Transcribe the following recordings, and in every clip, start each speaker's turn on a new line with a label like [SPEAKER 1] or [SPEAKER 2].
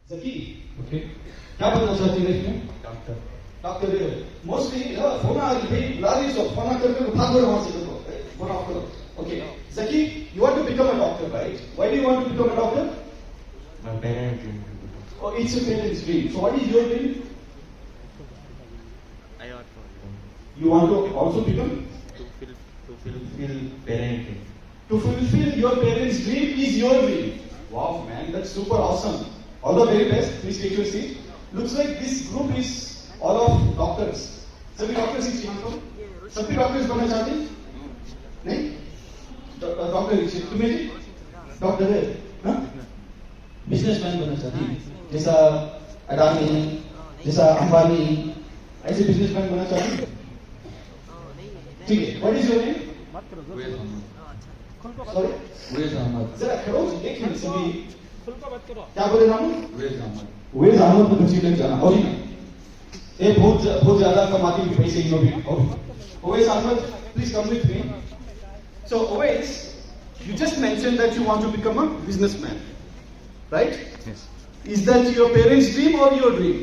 [SPEAKER 1] जकी
[SPEAKER 2] okay
[SPEAKER 1] क्या बनना चाहती है इसमें?
[SPEAKER 2] डॉक्टर
[SPEAKER 1] डॉक्टर मोस्टली फोन आ रही भाई बुला रही सो फोन करके भाग रहे वहां से देखो फोन ऑफ करो okay Zaki you want to become a doctor right why do you want to become a doctor
[SPEAKER 2] my parents
[SPEAKER 1] or it's your parents dream so what is your dream
[SPEAKER 2] I want
[SPEAKER 1] you want to also become
[SPEAKER 2] to fulfill parenting.
[SPEAKER 1] to fulfill your parents dream is your dream wow man that's super awesome all the very best please take your seat looks like this group is all of doctors सभी doctors ही यहाँ पर सभी doctors बनना चाहते हैं नहीं doctor ही तुम्हें जी doctor है हाँ बिजनेसमैन बनना चाहती है जैसा अडानी जैसा अंबानी ऐसे बिजनेसमैन बनना चाहती है ठीक है व्हाट इज योर नेम जरा खड़ो देख लें सभी क्या बोले नाम वेज अहमद को दूसरी लेकर जाना और ये बहुत ज्यादा कमाती हुई पैसे इन लोग Owais Ahmed please come with me so Owais you just mentioned that you want to become a businessman right
[SPEAKER 2] Yes.
[SPEAKER 1] is that your parents dream or your dream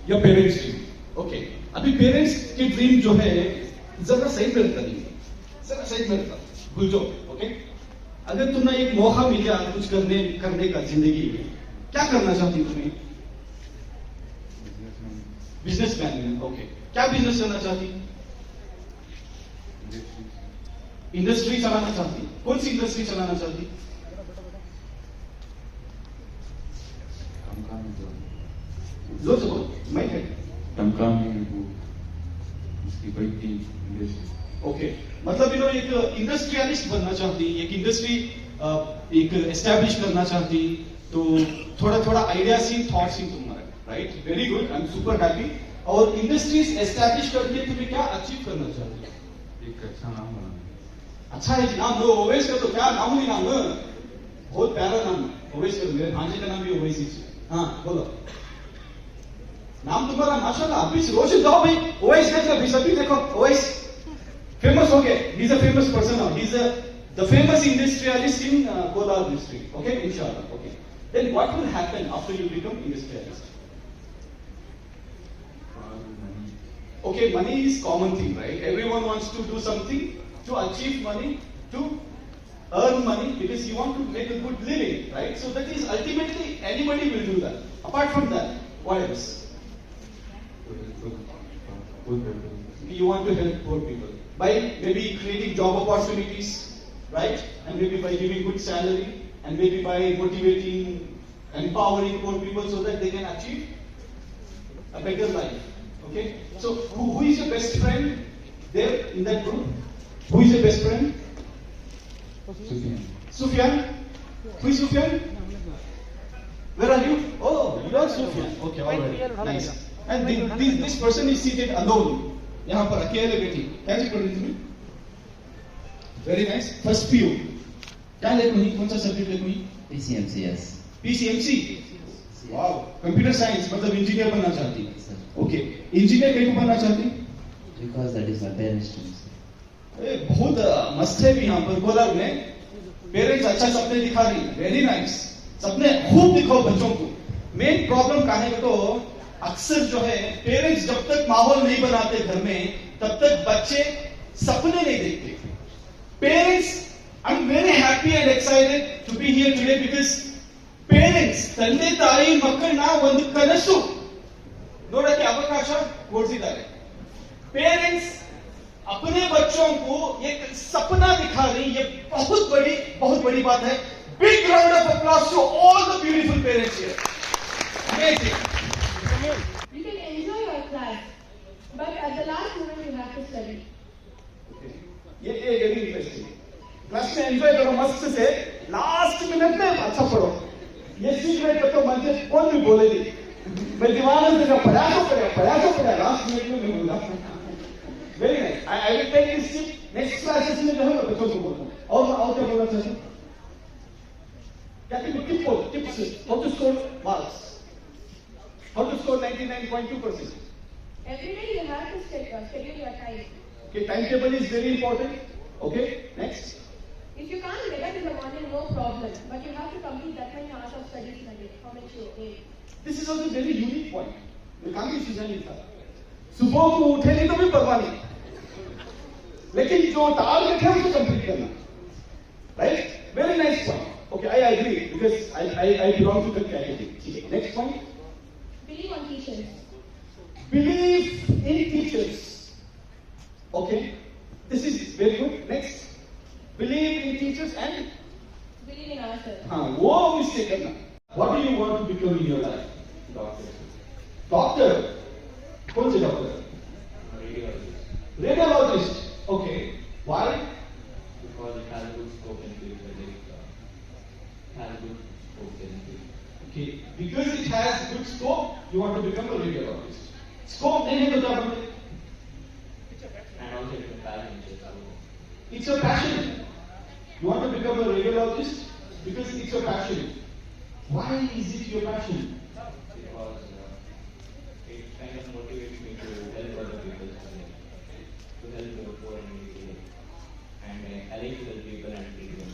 [SPEAKER 1] your parents dream okay अभी पेरेंट्स की ड्रीम जो है जरा सही में जरा सही में भूल जाओ ओके अगर तुम्हें एक मौका मिल गया कुछ करने का जिंदगी में क्या करना चाहती हो तुम्हें बिजनेसमैन ओके क्या बिजनेस करना चाहती इंडस्ट्री चलाना चाहती कौन सी इंडस्ट्री चलाना चाहती जो तो मैं है ओके मतलब एक इंडस्ट्रियलिस्ट बनना चाहती एक इंडस्ट्री एक एस्टैब्लिश करना चाहती तो थोड़ा थोड़ा आइडियाज ही थॉट्स ही तुम्हारा right very good I am super happy और इंडस्ट्रीज एस्टैब्लिश करके तुम्हें क्या अचीव करना चाहती
[SPEAKER 2] एक अच्छा नाम बनाना
[SPEAKER 1] अच्छा है जी नाम लो ओवेस का तो क्या नाम ही नाम बहुत प्यारा नाम ओवेस का मेरे भांजे का नाम भी ओवेस ही हाँ बोलो नाम तुम्हारा माशाल्लाह अभी रोशन जाओ भाई ओवेस देख लो सभी देखो ओवेस फेमस हो गए he is a famous person now he is the famous industrialist in Kolar district okay इंशाल्लाह okay then what will happen after you become industrialist okay money is common thing right everyone wants to do something to achieve money to earn money because you want to make a good living right so that is ultimately anybody will do that apart from that what else you want to help poor people by maybe creating job opportunities right and maybe by giving good salary and maybe by motivating empowering poor people so that they can achieve a better life okay so who is your best friend there in that group who is your best friend Sufyan who is Sufyan where are you oh you are Sufyan okay all right nice and this person is seated alone यहाँ पर अकेले बैठी क्या चीज पढ़ रही तुम्हें very nice first PU क्या ले हुई कौन सा सब्जेक्ट ले हुई
[SPEAKER 3] PCMCS
[SPEAKER 1] PCMC wow computer science मतलब इंजीनियर बनना चाहती ओके इंजीनियर क्यों बनना चाहती
[SPEAKER 3] because that is my parents' dream.
[SPEAKER 1] बहुत मस्त है भी यहाँ पर कोलार में पेरेंट्स अच्छा सपने दिखा रही वेरी नाइस सपने खूब दिखाओ बच्चों को मेन प्रॉब्लम का है तो अक्सर जो है पेरेंट्स जब तक माहौल नहीं बनाते घर में तब तक बच्चे सपने नहीं देखते parents I am very happy and excited to be here today because parents ತಂದೆ ತಾಯಿ ಮಕ್ಕಳನ್ನ ಒಂದು ಕನಸು ನೋಡಕ್ಕೆ ಅವಕಾಶ ಕೊಡ್ತಿದ್ದಾರೆ पेरेंट्स अपने बच्चों को एक सपना दिखा रही ये बहुत बड़ी बात है big round of applause to all the beautiful parents here amazing
[SPEAKER 4] You can enjoy your class, but at the last moment you have to study.
[SPEAKER 1] ये वेरी इंटरेस्टिंग क्लास में एंजॉय करो मस्त से लास्ट मिनट में अच्छा पढ़ो ये secret तो मुझे कौन भी बोले नहीं मैं दीवाना से पढ़ा लास्ट मिनट में नहीं बोला very nice I will take this tip next classes में जो है बच्चों को बोलूं और क्या बोलना चाहिए क्या tips how to score marks how to score 99.2%.
[SPEAKER 4] Every day you have to schedule your time.
[SPEAKER 1] Okay, timetable is very important. Okay, next.
[SPEAKER 4] If you can't get up in the morning, no problem. But you have to complete that many hours of studies in a day. How much you aim?
[SPEAKER 1] This is also a very unique point. मैं काफी चीजें नहीं था सुबह को उठे नहीं तो भी परवाह नहीं लेकिन जो टारगेट है उसको कंप्लीट करना right very nice point okay I agree because I belong to the category next point
[SPEAKER 4] Believe on teachers.
[SPEAKER 1] Believe in teachers. Okay, this is very good. Next, believe in teachers and
[SPEAKER 4] Believe in ourselves.
[SPEAKER 1] हाँ वो mistake करना. What do you want to become in your life? Doctor. Doctor. कौन से doctor?
[SPEAKER 2] Radiologist.
[SPEAKER 1] Radiologist. Okay. Why?
[SPEAKER 2] Because it has good scope in future. Has good scope in future.
[SPEAKER 1] Okay. Because it has good scope, you want to become a radiologist. Scope नहीं है तो क्या बनते?
[SPEAKER 2] And also it's a passion.
[SPEAKER 1] It's a passion. You want to become a radiologist because it's your passion. Why is it your passion?
[SPEAKER 2] Because it kind of motivates me to help other people, to help the poor and needy, and I like to help people and treat them.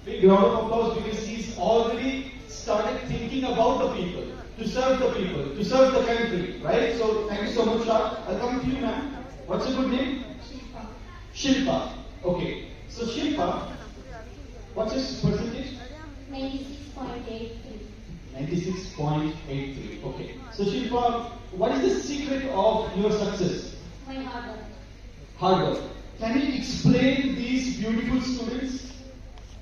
[SPEAKER 1] Big round of applause because he's already started thinking about the people, to serve the people, to serve the country, right? So thank you so much, Shah. I'll come to you, ma'am. What's your good name?
[SPEAKER 4] Shilpa.
[SPEAKER 1] Shilpa. Okay. So Shilpa, what's his percentage?
[SPEAKER 4] 96.83.
[SPEAKER 1] 96.83. Okay. So Shilpa, what is the secret of your success?
[SPEAKER 4] My hard work.
[SPEAKER 1] Hard work. Can you explain these beautiful students?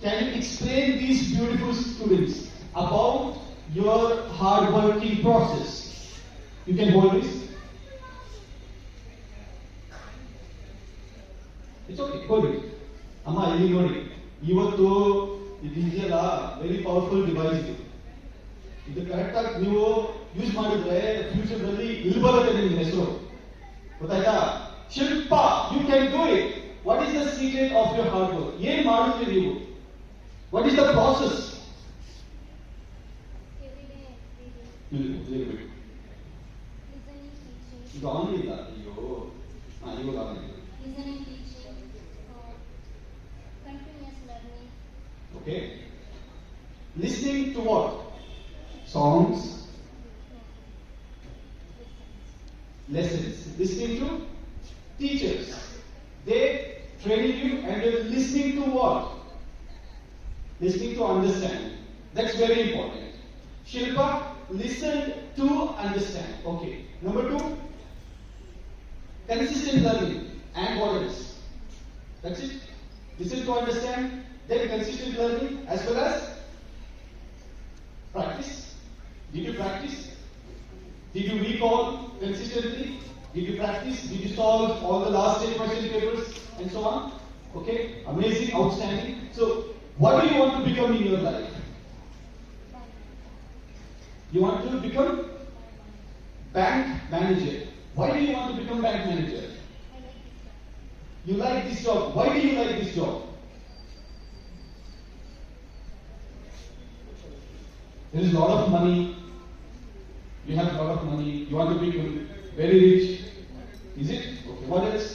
[SPEAKER 1] Can you explain these beautiful students about your hard working process? You can hold this. It's okay, hold it. Amma, ಇಲ್ಲಿ ನೋಡಿ ಇವತ್ತು ಇದೆಯಲ್ಲ very powerful device ಇದು correct ಆಗಿ ನೀವು use ಮಾಡಿದ್ರೆ future ನಲ್ಲಿ ಇಲ್ಲಿ ಬರುತ್ತೆ ನಿಮ್ಗೆ ಹೆಸರು ಗೊತ್ತಾಯ್ತಾ Shilpa you can do it what is the secret of your hard work ಏನ್ ಮಾಡಿದ್ರಿ ನೀವು ವಾಟ್ ಇಸ್ ದ ಪ್ರಾಸೆಸ್ ಇದು ಆನ್ ಇಲ್ಲ ಅಯ್ಯೋ ಇವಾಗ ಆನ್ ಇಲ್ಲ
[SPEAKER 5] Listening, teaching, continuous learning.
[SPEAKER 1] Okay. Listening to what? Songs, lessons. Listening to teachers. They training you and you're listening to what? Listening to understand. That's very important. Shilpa, listen to understand. Okay. Number 2, consistent learning. And what else? That's it. Listen to understand, then consistent learning as well as practice. Did you practice? Did you recall consistently? Did you practice? Did you solve all the last 10 question papers and so on? Okay, amazing, outstanding. So, what do you want to become in your life? You want to become bank manager. Why do you want to become bank manager? You like this job. Why do you like this job? There is a lot of money. You have a lot of money. You want to become very rich. Is it? Okay. What else?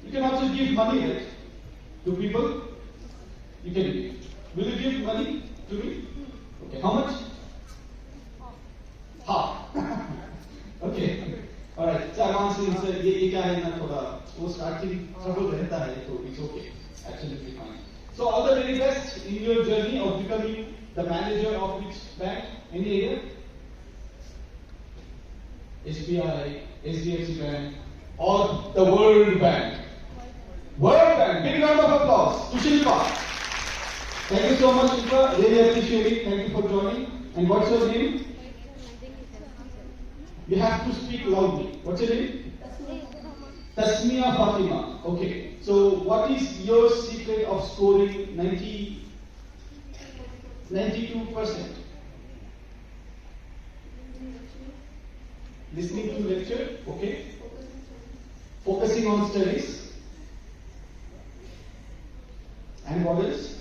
[SPEAKER 1] You can also give money, right? To people. You can give. Will you give money to me? Okay. How much? Half. Okay. Alright. So I'm answering, sir, ये क्या है ना थोड़ा वो starting trouble रहता है तो it's okay. Absolutely fine. So all the very best in your journey of becoming the manager of which bank? Any area? SBI, SDFC Bank, or the World Bank? World Bank. Big round of applause to Shilpa. Thank you so much, Shilpa. Really appreciate it. Thank you for joining. And what's your name? You have to speak loudly. What's your name? Tasmia Fatima. Okay. So, what is your secret of scoring 92%? Listening to lecture. Okay. Focusing on studies. And what else?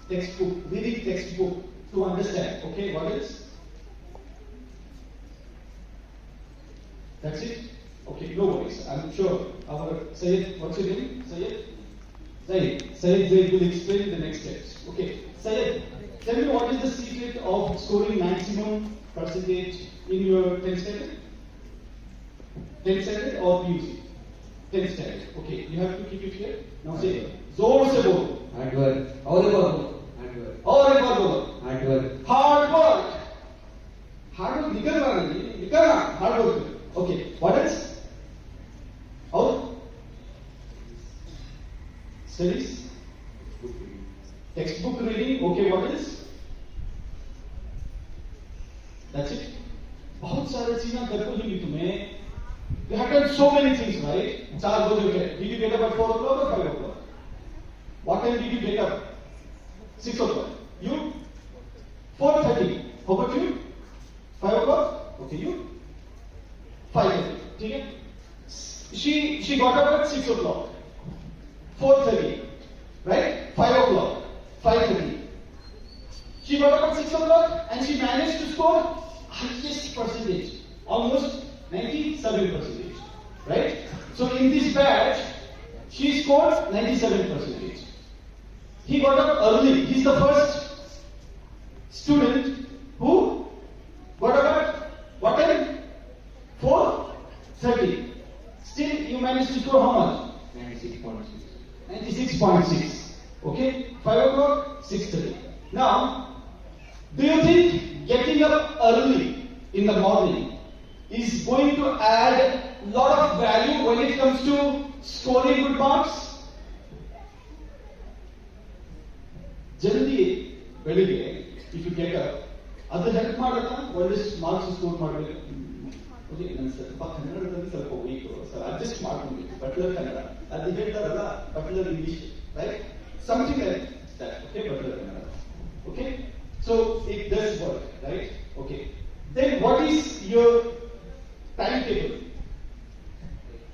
[SPEAKER 1] Textbook. Reading textbook to understand. Okay. What else? That's it. Okay, no worries. I'm sure our Syed, what's your name? Syed? Syed will explain the next steps. Okay, Syed, tell me what is the secret of scoring maximum percentage in your 10th standard? 10th standard or PUC? 10th standard. Okay, you have to keep it here. Now say it. जोर से बोलो.
[SPEAKER 3] Hard work. और एक बार बोलो. Hard work.
[SPEAKER 1] और एक बार बोलो.
[SPEAKER 3] Hard work.
[SPEAKER 1] Hard work. Hard work निकल रहा नहीं, निकल रहा. Hard work. Okay, what else? और studies, textbook reading. Okay, what else? That's it. बहुत सारे चीजें करते होंगी तुम्हें. You have done so many things, right? 4 बजे उठे. Did you get up at 4 o'clock or 5 o'clock? What time did you get up? 6 o'clock. You? 4:30. How about you? 5 o'clock? Okay, you? 5:30. ठीक है? She got up at 6 o'clock. 4:30. Right? 5 o'clock. 5:30. She got up at 6 o'clock and she managed to score highest percentage. Almost 97%. Right? So in this batch, she scored 97%. He got up early. He's the first student who got up at what time? 4:30. Still, you managed to score how much?
[SPEAKER 3] 96.6.
[SPEAKER 1] 96.6. Okay? 5 o'clock, 6:30. Now, do you think getting up early in the morning is going to add a lot of value when it comes to scoring good marks? Generally, ಬೆಳಿಗ್ಗೆ if you get up, ಅದು help ಮಾಡುತ್ತಾ ಒಂದಿಷ್ಟು marks score ಮಾಡಬೇಕು. Okay, ನನ್ನ ಸ್ವಲ್ಪ ಕನ್ನಡದಲ್ಲಿ ಸ್ವಲ್ಪ weak, sir adjust ಮಾಡ್ಕೊಬೇಕು. ಬಟ್ಲರ್ ಕನ್ನಡ ಅದು ಹೇಳ್ತಾರಲ್ಲ, butler English, right? Something like that. Okay, butler Kannada. Okay, so it does work, right? Okay, then what is your timetable?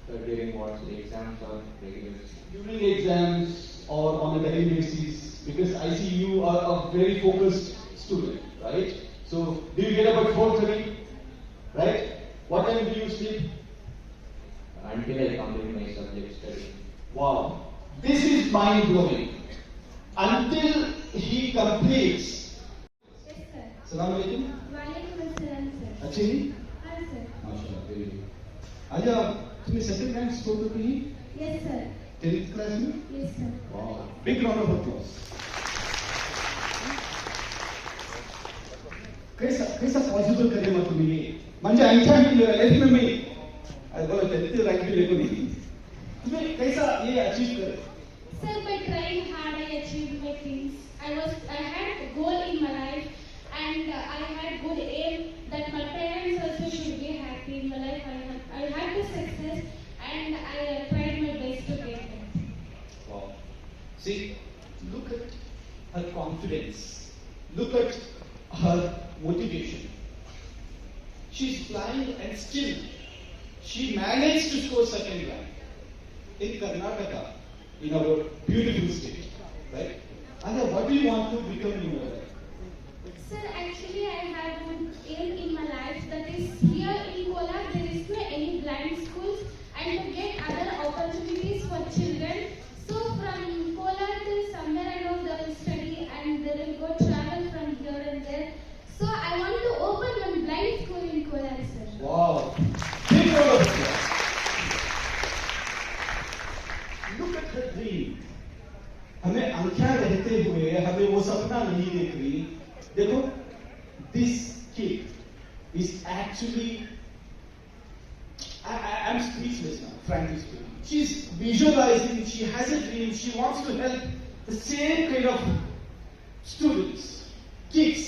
[SPEAKER 2] During what? The exams or regular?
[SPEAKER 1] During exams or on a daily basis, because I see you are a very focused student, right? So, do you get up at 4:30? Right? What time do you sleep?
[SPEAKER 2] Until I complete my subject study.
[SPEAKER 1] Wow. This is mind blowing. Until he completes.
[SPEAKER 4] Yes, sir.
[SPEAKER 1] Assalamu alaikum.
[SPEAKER 4] Walaikum assalam, sir.
[SPEAKER 1] अच्छी?
[SPEAKER 4] Hi, sir.
[SPEAKER 1] माशाल्लाह, very good. आजा, तुमने second rank score तो की?
[SPEAKER 4] Yes, sir.
[SPEAKER 1] 10th class में?
[SPEAKER 4] Yes, sir.
[SPEAKER 1] Wow. Big round of applause. कैसा possible करे मत तुम्ही म्हणजे 80 मिळाले ना मी आज बोला 10th रैंक भी लेको नहीं तुम्हें कैसा ये अचीव करे?
[SPEAKER 4] Sir, by trying hard, I achieved my things. I had a goal in my life, and I had good aim that my parents also should be happy in my life. I had the success, and I tried my best to get it.
[SPEAKER 1] Wow. See, look at her confidence. Look at her motivation. She's flying and still she managed to score second rank in Karnataka, in our beautiful state, right? Anya, what do you want to become in your life?
[SPEAKER 4] Sir, actually, I have one aim in my life, that is here in Kolar there is no any blind schools, and to get other opportunities for children. So from Kolar to somewhere I know they will study and they will go travel from here and there. So I want to open one blind school in Kolar, sir.
[SPEAKER 1] Wow. Big round of applause. Look at her dream. हमें आंखें रहते हुए हमें वो सपना नहीं देख रही. देखो, this kid is actually, I'm speechless now, frankly speaking. She's visualizing, she has a dream, she wants to help the same kind of students, kids,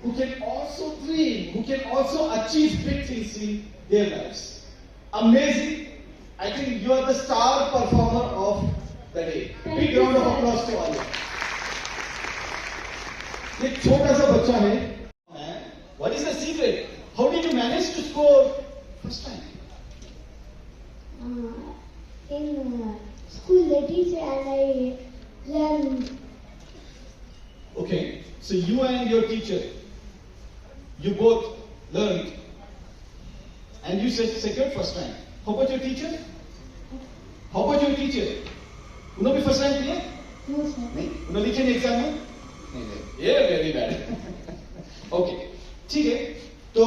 [SPEAKER 1] who can also dream, who can also achieve big things in their lives. Amazing. I think you are the star performer of the day. Big round of applause to all of you. एक छोटा सा बच्चा है. What is the secret? How did you manage to score first time?
[SPEAKER 5] In school, they teach and I learn.
[SPEAKER 1] Okay, so you and your teacher, you both learned, and you said secured first time. How about your teacher? How about your teacher? उन्होंने भी first rank लिया?
[SPEAKER 5] No, sir.
[SPEAKER 1] नहीं, उन्होंने लिखे नहीं exam में? नहीं, ये वेरी बैड। ओके, ठीक है। तो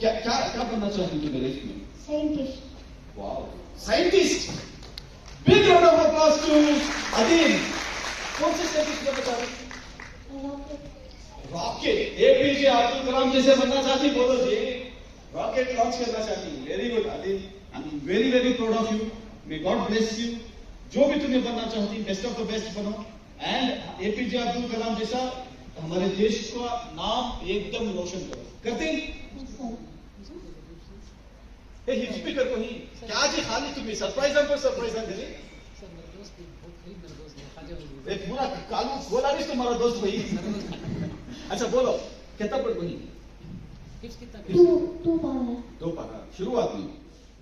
[SPEAKER 1] क्या क्या क्या बनना चाहती थी मेरे इसमें?
[SPEAKER 5] Scientist.
[SPEAKER 1] Wow, scientist. Big round of applause to Adeel. कौन से साइंटिस्ट का बता रहे?
[SPEAKER 5] Rocket.
[SPEAKER 1] Rocket. APJ Abdul Kalam जैसे बनना चाहती, बोलो जी। रॉकेट लॉन्च करना चाहती। Very good Adeel, I am very very proud of you. May God bless you. जो भी तुम्हें बनना चाहती, बेस्ट ऑफ द बेस्ट बनो। एंड एपीजे अब्दुल कलाम जैसा हमारे देश का नाम एकदम रोशन करो। करते हैं? हिप स्पीकर को ही क्या जी, खाली तुम्हें सरप्राइज हमको सरप्राइज हम करें। एक पूरा कालू बोला नहीं तुम्हारा दोस्त भाई। अच्छा बोलो, कितना पढ़ वही?
[SPEAKER 5] Two para.
[SPEAKER 1] दो पारा शुरुआत में।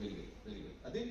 [SPEAKER 1] Very good, very good. Adil